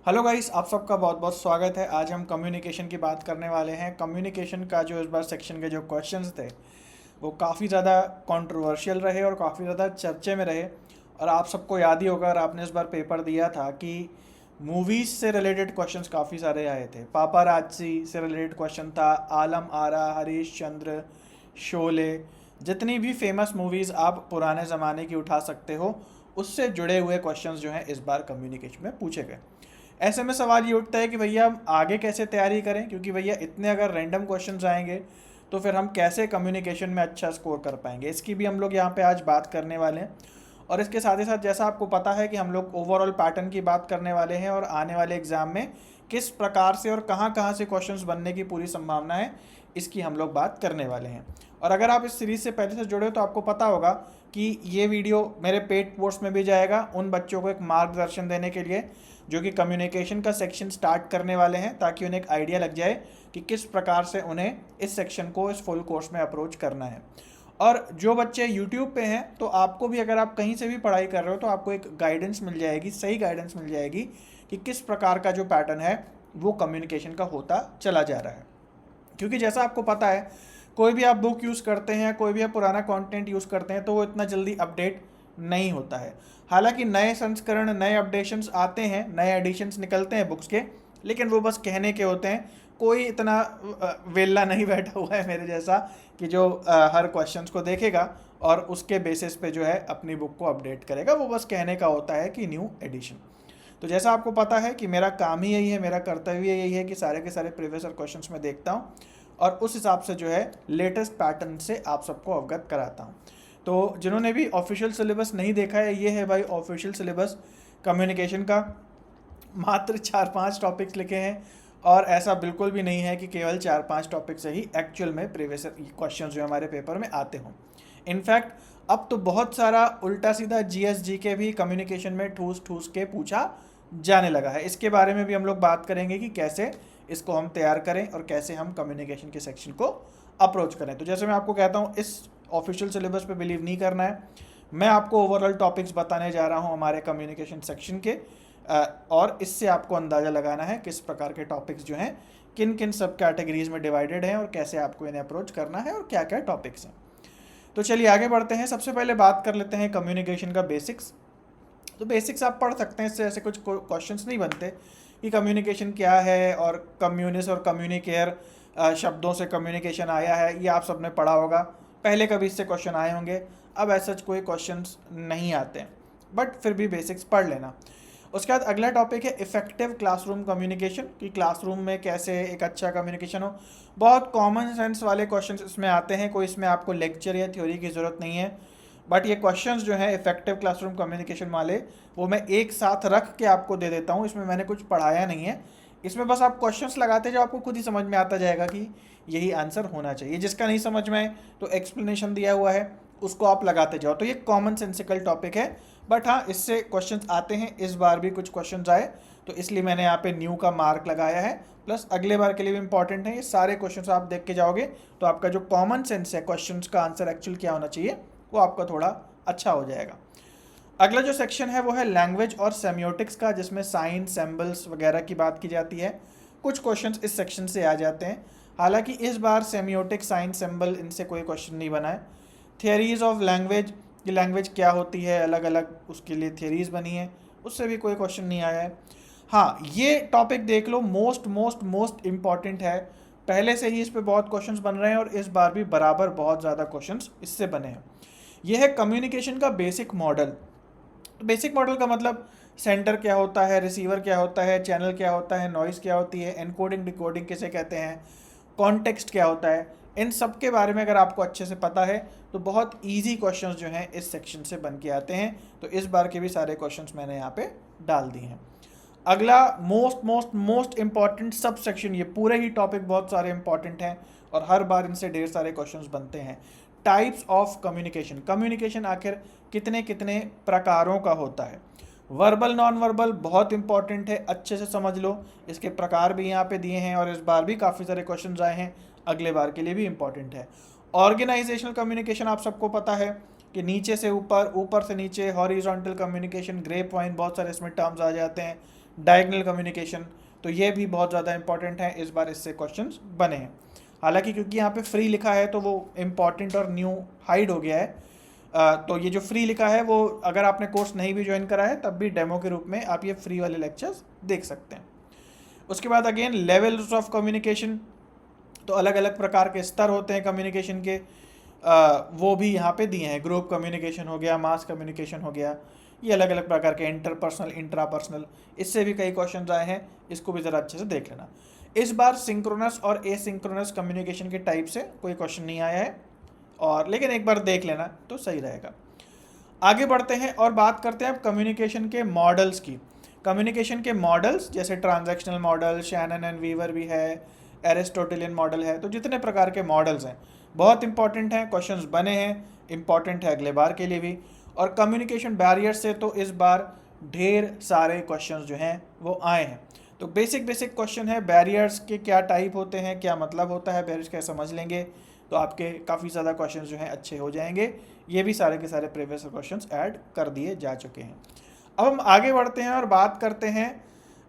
Hello guys, आप सबका बहुत बहुत स्वागत है। आज हम कम्युनिकेशन की बात करने वाले हैं। कम्युनिकेशन का जो इस बार सेक्शन के जो क्वेश्चंस थे वो काफ़ी ज़्यादा कंट्रोवर्शियल रहे और काफ़ी ज़्यादा चर्चे में रहे। और आप सबको याद ही होगा, और आपने इस बार पेपर दिया था कि मूवीज़ से रिलेटेड क्वेश्चंस काफ़ी सारे आए थे। पापाराजी से रिलेटेड क्वेश्चन था, आलम आरा, हरीश चंद्र, शोले, जितनी भी फेमस मूवीज़ आप पुराने ज़माने की उठा सकते हो उससे जुड़े हुए क्वेश्चंस जो हैं इस बार कम्युनिकेशन में पूछे गए। ऐसे में सवाल ये उठता है कि भैया हम आगे कैसे तैयारी करें, क्योंकि भैया इतने अगर रैंडम क्वेश्चंस आएंगे तो फिर हम कैसे कम्युनिकेशन में अच्छा स्कोर कर पाएंगे। इसकी भी हम लोग यहाँ पे आज बात करने वाले हैं। और इसके साथ ही साथ जैसा आपको पता है कि हम लोग ओवरऑल पैटर्न की बात करने वाले हैं और आने वाले एग्ज़ाम में किस प्रकार से और कहाँ कहाँ से क्वेश्चंस बनने की पूरी संभावना है, इसकी हम लोग बात करने वाले हैं। और अगर आप इस सीरीज़ से पहले से जुड़े हो तो आपको पता होगा कि ये वीडियो मेरे पेड कोर्स में भी जाएगा उन बच्चों को एक मार्गदर्शन देने के लिए जो कि कम्युनिकेशन का सेक्शन स्टार्ट करने वाले हैं, ताकि उन्हें एक आइडिया लग जाए कि किस प्रकार से उन्हें इस सेक्शन को इस फुल कोर्स में अप्रोच करना है। और जो बच्चे यूट्यूब पे हैं तो आपको भी, अगर आप कहीं से भी पढ़ाई कर रहे हो तो आपको एक गाइडेंस मिल जाएगी, सही गाइडेंस मिल जाएगी कि किस प्रकार का जो पैटर्न है वो कम्युनिकेशन का होता चला जा रहा है। क्योंकि जैसा आपको पता है, कोई भी आप बुक यूज़ करते हैं, कोई भी आप पुराना कंटेंट यूज़ करते हैं तो वो इतना जल्दी अपडेट नहीं होता है। हालांकि नए संस्करण, नए अपडेशंस आते हैं, नए एडिशंस निकलते हैं बुक्स के, लेकिन वो बस कहने के होते हैं। कोई इतना वेल्ला नहीं बैठा हुआ है मेरे जैसा कि जो हर क्वेश्चंस को देखेगा और उसके बेसिस पे जो है अपनी बुक को अपडेट करेगा। वो बस कहने का होता है कि न्यू एडिशन। तो जैसा आपको पता है कि मेरा काम ही यही है, मेरा कर्तव्य यही है कि सारे के सारे प्रीवियस क्वेश्चंस मैं देखता हूँ और उस हिसाब से जो है लेटेस्ट पैटर्न से आप सबको अवगत कराता हूँ। तो जिन्होंने भी ऑफिशियल सिलेबस नहीं देखा है, ये है भाई ऑफिशियल सिलेबस कम्युनिकेशन का। मात्र 4-5 टॉपिक्स लिखे हैं और ऐसा बिल्कुल भी नहीं है कि केवल 4-5 टॉपिक से ही एक्चुअल में प्रीवियस क्वेश्चन जो हमारे पेपर में आते हों। इनफैक्ट अब तो बहुत सारा उल्टा सीधा जीएस जी के भी कम्युनिकेशन में ठूस ठूस के पूछा जाने लगा है। इसके बारे में भी हम लोग बात करेंगे कि कैसे इसको हम तैयार करें और कैसे हम कम्युनिकेशन के सेक्शन को अप्रोच करें। तो जैसे मैं आपको कहता हूँ, इस ऑफिशियल सिलेबस पे बिलीव नहीं करना है। मैं आपको ओवरऑल टॉपिक्स बताने जा रहा हूँ हमारे कम्युनिकेशन सेक्शन के, और इससे आपको अंदाज़ा लगाना है किस प्रकार के टॉपिक्स जो हैं किन किन सब कैटेगरीज में डिवाइडेड हैं और कैसे आपको इन्हें अप्रोच करना है और क्या क्या टॉपिक्स हैं। तो चलिए आगे बढ़ते हैं। सबसे पहले बात कर लेते हैं कम्युनिकेशन का बेसिक्स। तो बेसिक्स आप पढ़ सकते हैं, इससे ऐसे कुछ क्वेश्चंस नहीं बनते कि कम्युनिकेशन क्या है, और कम्युनिस्ट और कम्युनिकेयर शब्दों से कम्युनिकेशन आया है, ये आप सबने पढ़ा होगा। पहले कभी इससे क्वेश्चन आए होंगे, अब ऐसा कोई क्वेश्चंस नहीं आते हैं, बट फिर भी बेसिक्स पढ़ लेना। उसके बाद अगला टॉपिक है इफेक्टिव क्लासरूम कम्युनिकेशन, कि क्लासरूम में कैसे एक अच्छा कम्युनिकेशन हो। बहुत कॉमन सेंस वाले क्वेश्चंस इसमें आते हैं, कोई इसमें आपको लेक्चर या थ्योरी की ज़रूरत नहीं है। बट ये क्वेश्चंस जो हैं इफेक्टिव क्लासरूम कम्युनिकेशन वाले, वो मैं एक साथ रख के आपको दे देता हूँ। इसमें मैंने कुछ पढ़ाया नहीं है, इसमें बस आप क्वेश्चंस लगाते जाओ, आपको खुद ही समझ में आता जाएगा कि यही आंसर होना चाहिए। जिसका नहीं समझ में आए तो एक्सप्लेनेशन दिया हुआ है, उसको आप लगाते जाओ। तो ये कॉमन सेंसिकल टॉपिक है, बट हाँ इससे क्वेश्चंस आते हैं। इस बार भी कुछ क्वेश्चंस आए तो इसलिए मैंने यहाँ पे न्यू का मार्क लगाया है, प्लस अगले बार के लिए भी इंपॉर्टेंट है। ये सारे क्वेश्चंस आप देख के जाओगे तो आपका जो कॉमन सेंस है क्वेश्चंस का आंसर एक्चुअल क्या होना चाहिए वो आपका थोड़ा अच्छा हो जाएगा। अगला जो सेक्शन है वो है लैंग्वेज और सेमियोटिक्स का, जिसमें साइन, सिंबल्स वगैरह की बात की जाती है। कुछ क्वेश्चंस इस सेक्शन से आ जाते हैं। हालांकि इस बार सेमियोटिक्स, साइन, सिंबल, इनसे कोई क्वेश्चन नहीं बना है। थियरीज ऑफ लैंग्वेज, कि लैंग्वेज क्या होती है, अलग अलग उसके लिए थियरीज बनी है, उससे भी कोई क्वेश्चन नहीं आया है। हाँ ये टॉपिक देख लो, मोस्ट मोस्ट मोस्ट इम्पॉर्टेंट है। पहले से ही इस पर बहुत क्वेश्चंस बन रहे हैं और इस बार भी बराबर बहुत ज़्यादा क्वेश्चंस इससे बने हैं। यह है कम्युनिकेशन का बेसिक मॉडल। तो बेसिक मॉडल का मतलब सेंटर क्या होता है, रिसीवर क्या होता है, चैनल क्या होता है, नॉइज़ क्या होती है, एनकोडिंग डिकोडिंग किसे कहते हैं, कॉन्टेक्स्ट क्या होता है, इन सब के बारे में अगर आपको अच्छे से पता है तो बहुत इजी क्वेश्चंस जो हैं इस सेक्शन से बन के आते हैं। तो इस बार के भी सारे क्वेश्चंस मैंने यहाँ पे डाल दिए हैं। अगला most most most important sub section, ये पूरे ही टॉपिक बहुत सारे इंपॉर्टेंट हैं और हर बार इनसे ढेर सारे क्वेश्चंस बनते हैं। टाइप्स ऑफ कम्युनिकेशन, कम्युनिकेशन आखिर कितने कितने प्रकारों का होता है। वर्बल, नॉन वर्बल बहुत इंपॉर्टेंट है, अच्छे से समझ लो। इसके प्रकार भी यहाँ पे दिए हैं और इस बार भी काफ़ी सारे क्वेश्चंस आए हैं, अगले बार के लिए भी इंपॉर्टेंट है। ऑर्गेनाइजेशनल कम्युनिकेशन आप सबको पता है कि नीचे से ऊपर, ऊपर से नीचे, हॉरिजॉन्टल कम्युनिकेशन, ग्रे पॉइंट, बहुत सारे इसमें टर्म्स आ जाते हैं। डायगोनल कम्युनिकेशन, तो ये भी बहुत ज़्यादा इंपॉर्टेंट है, इस बार इससे क्वेश्चंस बने हैं। हालांकि क्योंकि यहाँ पे फ्री लिखा है तो वो इम्पॉर्टेंट और न्यू हाइड हो गया है, तो ये जो फ्री लिखा है वो अगर आपने कोर्स नहीं भी ज्वाइन करा है तब भी डेमो के रूप में आप ये फ्री वाले लेक्चर्स देख सकते हैं। उसके बाद अगेन लेवल्स ऑफ कम्युनिकेशन, तो अलग अलग प्रकार के स्तर होते हैं कम्युनिकेशन के, वो भी यहाँ पे दिए हैं। ग्रुप कम्युनिकेशन हो गया, मास कम्युनिकेशन हो गया, ये अलग अलग प्रकार के, इंटरपर्सनल, इंट्रापर्सनल, इससे भी कई क्वेश्चन आए हैं, इसको भी ज़रा अच्छे से देख लेना। इस बार सिंक्रोनस और एसिंक्रोनस कम्युनिकेशन के टाइप से कोई क्वेश्चन नहीं आया है, और लेकिन एक बार देख लेना तो सही रहेगा। आगे बढ़ते हैं और बात करते हैं अब कम्युनिकेशन के मॉडल्स की। कम्युनिकेशन के मॉडल्स जैसे transactional model, Shannon and Weaver भी है, एरिस्टोटेलियन मॉडल है, तो जितने प्रकार के मॉडल्स हैं बहुत इंपॉर्टेंट हैं, क्वेश्चंस बने हैं, इंपॉर्टेंट है अगले बार के लिए भी। और कम्युनिकेशन बैरियर से तो इस बार ढेर सारे क्वेश्चंस जो हैं वो आए हैं। तो बेसिक क्वेश्चन है, बैरियर्स के क्या टाइप होते हैं, क्या मतलब होता है बैरियर्स, क्या समझ लेंगे तो आपके काफ़ी ज़्यादा क्वेश्चंस जो हैं अच्छे हो जाएंगे। ये भी सारे के सारे प्रीवियस क्वेश्चंस ऐड कर दिए जा चुके हैं। अब हम आगे बढ़ते हैं और बात करते हैं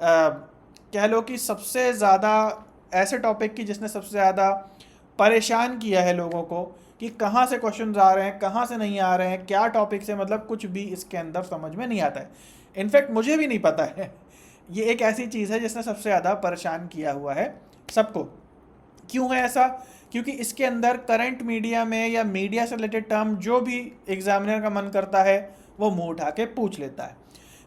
कह लो कि सबसे ज़्यादा ऐसे टॉपिक की जिसने सबसे ज़्यादा परेशान किया है लोगों को कि कहाँ से क्वेश्चन आ रहे हैं, कहाँ से नहीं आ रहे हैं, क्या टॉपिक से, मतलब कुछ भी इसके अंदर समझ में नहीं आता है। इनफैक्ट मुझे भी नहीं पता है। ये एक ऐसी चीज़ है जिसने सबसे ज़्यादा परेशान किया हुआ है सबको। क्यों है ऐसा? क्योंकि इसके अंदर करंट मीडिया में या मीडिया से रिलेटेड टर्म जो भी एग्जामिनर का मन करता है वो मुंह उठा के पूछ लेता है।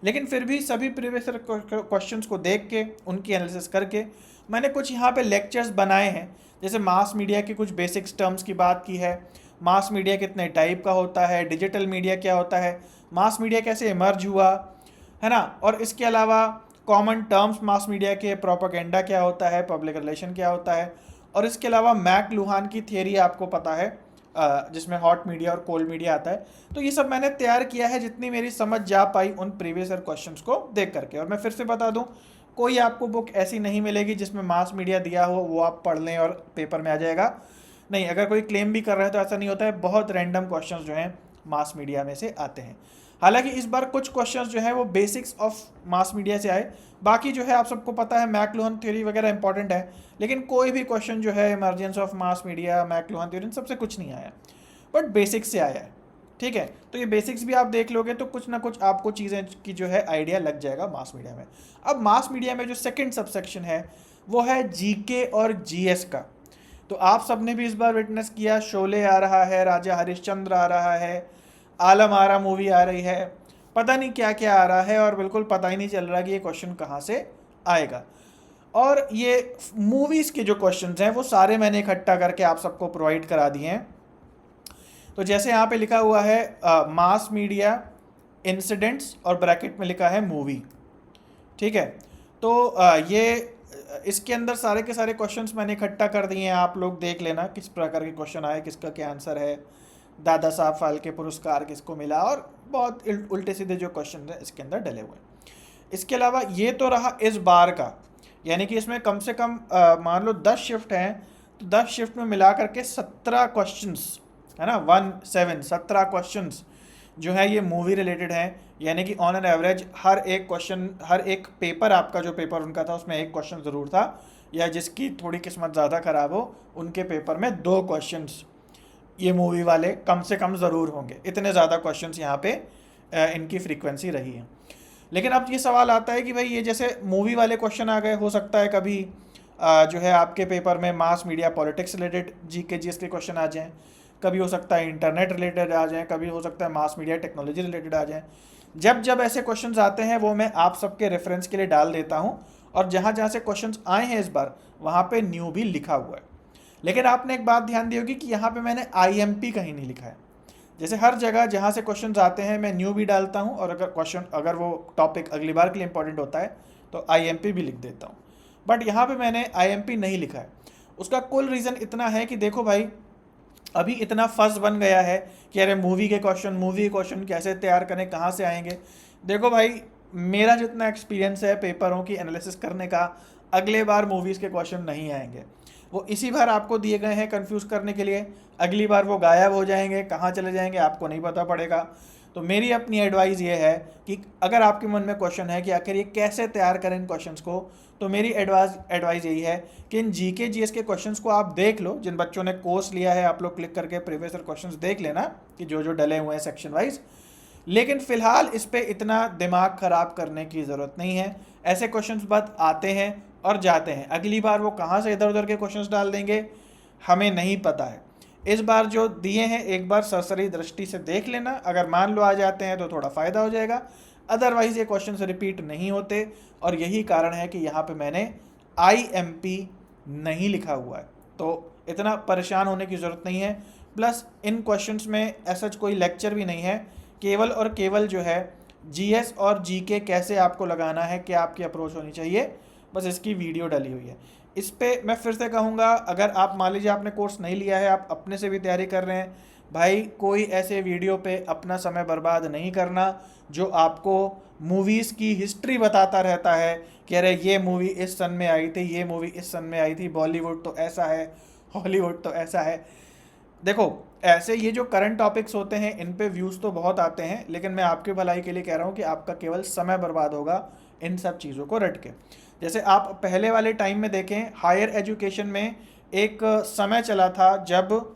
लेकिन फिर भी सभी प्रीवियस क्वेश्चंस को देख के, उनकी एनालिसिस करके मैंने कुछ यहाँ पे लेक्चर्स बनाए हैं। जैसे मास मीडिया के कुछ बेसिक्स टर्म्स की बात की है, मास मीडिया कितने टाइप का होता है, डिजिटल मीडिया क्या होता है, मास मीडिया कैसे इमर्ज हुआ है ना, और इसके अलावा कॉमन टर्म्स मास मीडिया के, प्रोपेगेंडा क्या होता है, पब्लिक रिलेशन क्या होता है, और इसके अलावा मैक लुहान की थियरी आपको पता है जिसमें हॉट मीडिया और कोल्ड मीडिया आता है। तो ये सब मैंने तैयार किया है जितनी मेरी समझ जा पाई उन प्रीवियस ईयर क्वेश्चंस को देख करके। और मैं फिर से बता दूं, कोई आपको बुक ऐसी नहीं मिलेगी जिसमें मास मीडिया दिया हो वो आप पढ़ लें और पेपर में आ जाएगा, नहीं। अगर कोई क्लेम भी कर रहा है तो ऐसा नहीं होता है, बहुत रैंडम क्वेश्चंस जो हैं मास मीडिया में से आते हैं। हालांकि इस बार कुछ क्वेश्चंस जो है वो बेसिक्स ऑफ मास मीडिया से आए, बाकी जो है आप सबको पता है मैकलुहान थ्योरी वगैरह इंपॉर्टेंट है, लेकिन कोई भी क्वेश्चन जो है emergence of mass media, McLuhan theory, सबसे कुछ नहीं आया, बट बेसिक्स से आया है। ठीक है, तो ये बेसिक्स भी आप देख लोगे तो कुछ ना कुछ आपको चीज़ें की जो है आइडिया लग जाएगा मास मीडिया में। अब मास मीडिया में जो सेकंड सबसेक्शन है वो है जीके और जीएस का। तो आप सबने भी इस बार विटनेस किया, शोले आ रहा है, राजा हरिश्चंद्र आ रहा है, आलम आरा मूवी आ रही है, पता नहीं क्या क्या आ रहा है, और बिल्कुल पता ही नहीं चल रहा कि ये क्वेश्चन कहाँ से आएगा। और ये मूवीज़ के जो क्वेश्चंस हैं वो सारे मैंने इकट्ठा करके आप सबको प्रोवाइड करा दिए हैं। तो जैसे यहाँ पे लिखा हुआ है मास मीडिया इंसिडेंट्स और ब्रैकेट में लिखा है मूवी, ठीक है। तो ये इसके अंदर सारे के सारे क्वेश्चंस मैंने इकट्ठा कर दिए हैं, आप लोग देख लेना किस प्रकार के क्वेश्चन आए, किसका क्या आंसर है, दादा साहब फाल्के पुरस्कार किसको मिला, और बहुत उल्टे सीधे जो क्वेश्चन हैं इसके अंदर डले हुए हैं। इसके अलावा ये तो रहा इस बार का, यानी कि इसमें कम से कम मान लो 10 शिफ्ट हैं, तो 10 शिफ्ट में मिला करके 17 क्वेश्चंस है ना, 17 क्वेश्चंस जो है ये मूवी रिलेटेड हैं। यानी कि ऑन एन एवरेज हर एक क्वेश्चन, हर एक पेपर, आपका जो पेपर उनका था उसमें एक क्वेश्चन ज़रूर था, या जिसकी थोड़ी किस्मत ज़्यादा ख़राब हो उनके पेपर में 2 क्वेश्चंस ये मूवी वाले कम से कम ज़रूर होंगे। इतने ज़्यादा क्वेश्चंस यहाँ पे इनकी फ्रीक्वेंसी रही है। लेकिन अब ये सवाल आता है कि भाई ये जैसे मूवी वाले क्वेश्चन आ गए, हो सकता है कभी जो है आपके पेपर में mass media politics related GK GS के क्वेश्चन आ जाएँ, कभी हो सकता है इंटरनेट रिलेटेड आ जाएँ, कभी हो सकता है मास मीडिया टेक्नोलॉजी रिलेटेड आ जाएँ। जब ऐसे क्वेश्चंस आते हैं वो मैं आप सबके रेफरेंस के लिए डाल देता हूँ, और जहाँ जहाँ से क्वेश्चंस आए हैं इस बार वहाँ पे न्यू भी लिखा हुआ है। लेकिन आपने एक बात ध्यान दी होगी कि यहाँ पे मैंने आईएमपी कहीं नहीं लिखा है। जैसे हर जगह जहाँ से क्वेश्चंस आते हैं मैं न्यू भी डालता हूँ, और अगर वो टॉपिक अगली बार के लिए इंपॉर्टेंट होता है तो आईएमपी भी लिख देता हूँ, बट यहाँ पे मैंने आईएमपी नहीं लिखा है। उसका कुल रीज़न इतना है कि देखो भाई, अभी इतना फस बन गया है कि अरे मूवी के क्वेश्चन कैसे तैयार करें, कहाँ से आएंगे। देखो भाई, मेरा जितना एक्सपीरियंस है पेपरों की एनालिसिस करने का, अगले बार मूवीज़ के क्वेश्चन नहीं आएंगे। वो इसी बार आपको दिए गए हैं कंफ्यूज करने के लिए, अगली बार वो गायब हो जाएंगे, कहाँ चले जाएंगे आपको नहीं पता पड़ेगा। तो मेरी अपनी एडवाइस ये है कि अगर आपके मन में क्वेश्चन है कि आखिर ये कैसे तैयार करें इन क्वेश्चंस को, तो मेरी एडवाइस यही है कि इन जीके जीएस के क्वेश्चंस को आप देख लो। जिन बच्चों ने कोर्स लिया है आप लोग क्लिक करके प्रीवियस ईयर क्वेश्चंस देख लेना कि जो जो डले हुए हैं सेक्शन वाइज। लेकिन फिलहाल इस पर इतना दिमाग खराब करने की ज़रूरत नहीं है। ऐसे क्वेश्चंस बस आते हैं और जाते हैं, अगली बार वो कहाँ से इधर उधर के क्वेश्चंस डाल देंगे हमें नहीं पता है। इस बार जो दिए हैं एक बार सरसरी दृष्टि से देख लेना, अगर मान लो आ जाते हैं तो थोड़ा फ़ायदा हो जाएगा, अदरवाइज़ ये क्वेश्चंस रिपीट नहीं होते। और यही कारण है कि यहाँ पे मैंने IMP नहीं लिखा हुआ है, तो इतना परेशान होने की ज़रूरत नहीं है। प्लस इन क्वेश्चंस में ऐसा कोई लेक्चर भी नहीं है, केवल और केवल जो है GS और GK कैसे आपको लगाना है, क्या आपकी अप्रोच होनी चाहिए, बस इसकी वीडियो डली हुई है। इस पर मैं फिर से कहूँगा, अगर आप मान लीजिए आपने कोर्स नहीं लिया है, आप अपने से भी तैयारी कर रहे हैं, भाई कोई ऐसे वीडियो पे अपना समय बर्बाद नहीं करना जो आपको मूवीज़ की हिस्ट्री बताता रहता है कि अरे ये मूवी इस सन में आई थी, ये मूवी इस सन में आई थी, बॉलीवुड तो ऐसा है, हॉलीवुड तो ऐसा है। देखो ऐसे ये जो करंट टॉपिक्स होते हैं इन पे व्यूज़ तो बहुत आते हैं, लेकिन मैं आपकी भलाई के लिए कह रहा हूँ कि आपका केवल समय बर्बाद होगा इन सब चीज़ों को रट के। जैसे आप पहले वाले टाइम में देखें, हायर एजुकेशन में एक समय चला था जब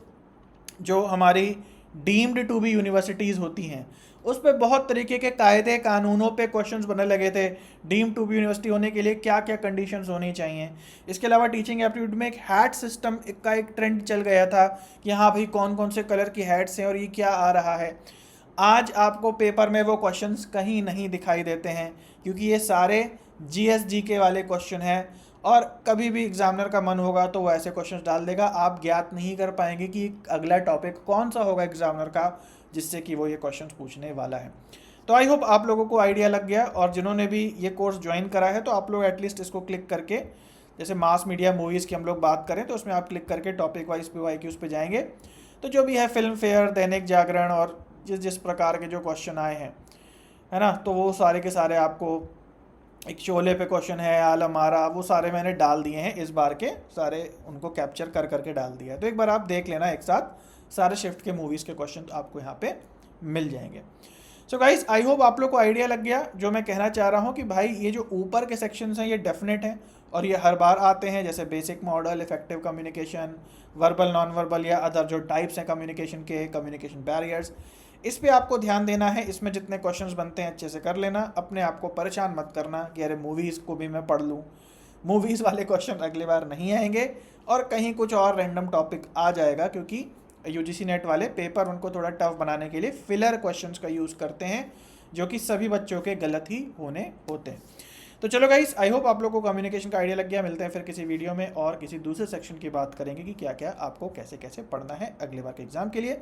जो हमारी डीम्ड टू बी यूनिवर्सिटीज़ होती हैं उस पर बहुत तरीके के कायदे कानूनों पे क्वेश्चंस बनने लगे थे। डीम टू बी यूनिवर्सिटी होने के लिए क्या क्या कंडीशंस होनी चाहिए। इसके अलावा टीचिंग एप्टीट्यूड में एक हैट सिस्टम का एक ट्रेंड चल गया था कि हाँ भाई कौन कौन से कलर की हैट्स हैं और ये क्या आ रहा है। आज आपको पेपर में वो क्वेश्चंस कहीं नहीं दिखाई देते हैं, क्योंकि ये सारे GSGK वाले क्वेश्चन हैं और कभी भी एग्जामिनर का मन होगा तो वो ऐसे क्वेश्चंस डाल देगा, आप ज्ञात नहीं कर पाएंगे कि अगला टॉपिक कौन सा होगा एग्जामिनर का जिससे कि वो ये क्वेश्चंस पूछने वाला है। तो आई होप आप लोगों को आइडिया लग गया, और जिन्होंने भी ये कोर्स ज्वाइन करा है तो आप लोग एटलीस्ट इसको क्लिक करके, जैसे मास मीडिया मूवीज़ की हम लोग बात करें तो उसमें आप क्लिक करके टॉपिक वाइज PYQs पे जाएंगे तो जो भी है फिल्म फेयर, दैनिक जागरण और जिस जिस प्रकार के जो क्वेश्चन आए हैं, है ना, तो वो सारे के सारे आपको, एक शोले पे क्वेश्चन है, आलम आरा, वो सारे मैंने डाल दिए हैं इस बार के सारे, उनको कैप्चर कर करके डाल दिया है। तो एक बार आप देख लेना, एक साथ सारे शिफ्ट के मूवीज़ के क्वेश्चन आपको यहाँ पे मिल जाएंगे। सो गाइस आई होप आप लोग को आइडिया लग गया। जो मैं कहना चाह रहा हूँ कि भाई ये जो ऊपर के सेक्शंस हैं ये डेफिनेट हैं और ये हर बार आते हैं, जैसे basic model, effective communication, verbal non verbal या अदर जो टाइप्स हैं कम्युनिकेशन के, कम्युनिकेशन बैरियर्स, इस पे आपको ध्यान देना है। इसमें जितने क्वेश्चंस बनते हैं अच्छे से कर लेना, अपने आप को परेशान मत करना कि अरे मूवीज़ को भी मैं पढ़ लूँ। मूवीज़ वाले क्वेश्चन अगली बार नहीं आएंगे और कहीं कुछ और रैंडम टॉपिक आ जाएगा, क्योंकि UGC नेट वाले पेपर उनको थोड़ा टफ बनाने के लिए फिलर क्वेश्चंस का यूज़ करते हैं, जो कि सभी बच्चों के गलत ही होने होते हैं। तो चलो गाइस आई होप आप लोगों को कम्युनिकेशन का आइडिया लग गया। मिलते हैं फिर किसी वीडियो में और किसी दूसरे सेक्शन की बात करेंगे कि क्या क्या आपको कैसे कैसे पढ़ना है अगले बार के एग्जाम के लिए।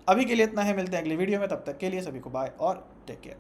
अभी के लिए इतना है, मिलते हैं अगली वीडियो में, तब तक के लिए सभी को बाय और टेक केयर।